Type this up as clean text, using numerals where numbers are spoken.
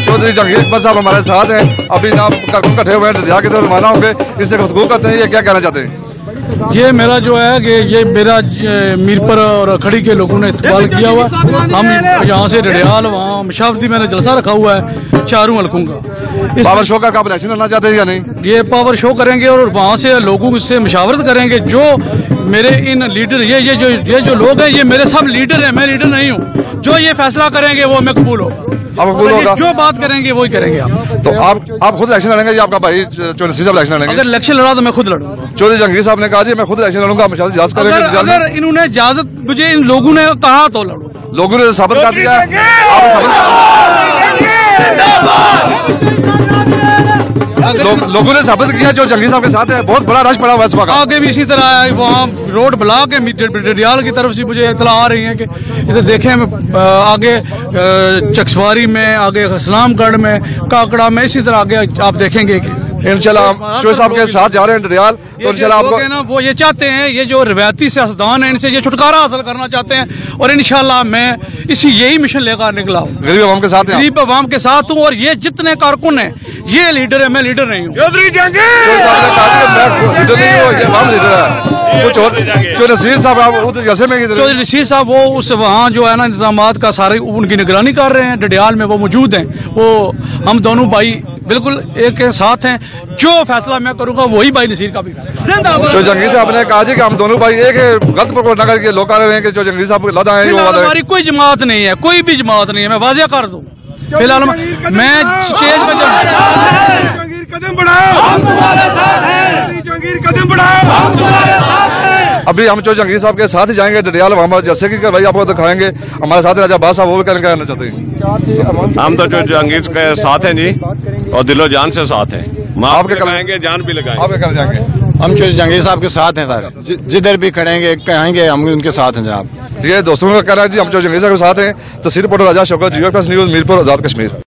चौधरी जहांगीर अकबर साहब हमारे साथ हैं। अभी जनाब इकट्ठे हुए हैं दरिया की तरफ रवाना होंगे, इससे गुफ्तगू करते हैं। ये क्या कहना चाहते हैं? ये मेरा जो है कि ये मेरा मीरपुर और खड़ी के लोगों ने इस्तेमाल किया हुआ। हम यहाँ से डडियाल वहाँ मशावती मैंने जलसा रखा हुआ है चारों हल्कों का। पावर शो का आप इलेक्शन लड़ना चाहते हैं या नहीं? ये पावर शो करेंगे और वहाँ से लोगों से मशावरत करेंगे। जो मेरे इन लीडर ये जो लोग हैं, ये मेरे सब लीडर हैं, मैं लीडर नहीं हूँ। जो ये फैसला करेंगे वो मैं कबूल होगा, जो बात करेंगे वही करेंगे। आप तो आप खुद इलेक्शन लड़ेंगे या आपका भाई चौधरी साहब इलेक्शन लड़ेंगे? अगर इलेक्शन लड़ा तो मैं खुद लड़ूंगा। चौधरी जहांगीर साहब ने कहा जी मैं खुद इलेक्शन लड़ूंगा, इजाजत करेंगे। अगर इन्होंने इजाजत मुझे इन लोगों ने कहा तो लड़ूंगा। लोगों ने साबित कर दिया, लोगों ने साबित किया जो जहांगीर साहब के साथ है। बहुत बड़ा रश पड़ा हुआ है सुबह का। आगे भी इसी तरह वहाँ रोड ब्लॉक है, डडियाल की तरफ से मुझे इतला आ रही है कि इसे देखें आगे चकसवारी में, आगे इस्लामगढ़ में, काकड़ा में, इसी तरह आगे आप देखेंगे कि इंशाल्लाह हम चौधरी साहब के साथ जा रहे हैं डडियाल। तो इंशाल्लाह आपको ना वो ये चाहते हैं, ये जो रिवायती सियासतदान है इनसे ये छुटकारा हासिल करना चाहते हैं। और इंशाल्लाह मैं यही मिशन लेकर निकला हूँ। गरीब आवाम के साथ हैं, गरीब आवाम के साथ हूँ। और ये जितने कारकुन हैं ये लीडर है, मैं लीडर नहीं हूँ। चौधरी साहब ने कहा कि मैं लीडर नहीं हूँ, ये आवाम लीडर है। कुछ और चौधरी नसीर साहब जैसे में चौधरी नसीर साहब वो उस वहाँ जो है ना इंतजामात का सारे उनकी निगरानी कर रहे हैं। डडियाल में वो मौजूद हैं। वो हम दोनों भाई बिल्कुल एक साथ हैं। जो फैसला मैं करूंगा वही भाई नसीर का भी फैसला। जो जहांगीर साहब ने कहा कि हम दोनों भाई एक गलत प्रोपोगंडा करके लोग कह रहे हैं कि जो जहांगीर साहब लदा है हमारी कोई जमात नहीं है, कोई भी जमात नहीं है। मैं वाज़ेह कर दूं, फिलहाल मैं स्टेज पे कदम बढ़ाओ, हम तुम्हारे साथ हैं। जहांगीर कदम बढ़ाओ, हम तुम्हारे साथ हैं। अभी हम जो जहांगीर साहब के साथ ही जाएंगे डडियाल, वहाँ जैसे कि भाई आपको दिखाएंगे। हमारे साथ राजा बाद साहब वो भी कहना चाहते हैं। हम तो जो जहांगीर के साथ हैं जी, और दिलो जान से साथ हैं। आपके लगाएंगे, जान भी लगाएंगे। आप क्या जाएंगे? हम जहांगीर साहब के साथ हैं सर, जिधर भी खड़ेंगे कहेंगे हम उनके साथ हैं जनाब। ये दोस्तों का कहना है जी, हम जो जहांगीर साहब के साथ हैं। तस्वीर रिपोर्टर राजा शौकत, जियो प्लस न्यूज़, मीरपुर, आजाद कश्मीर।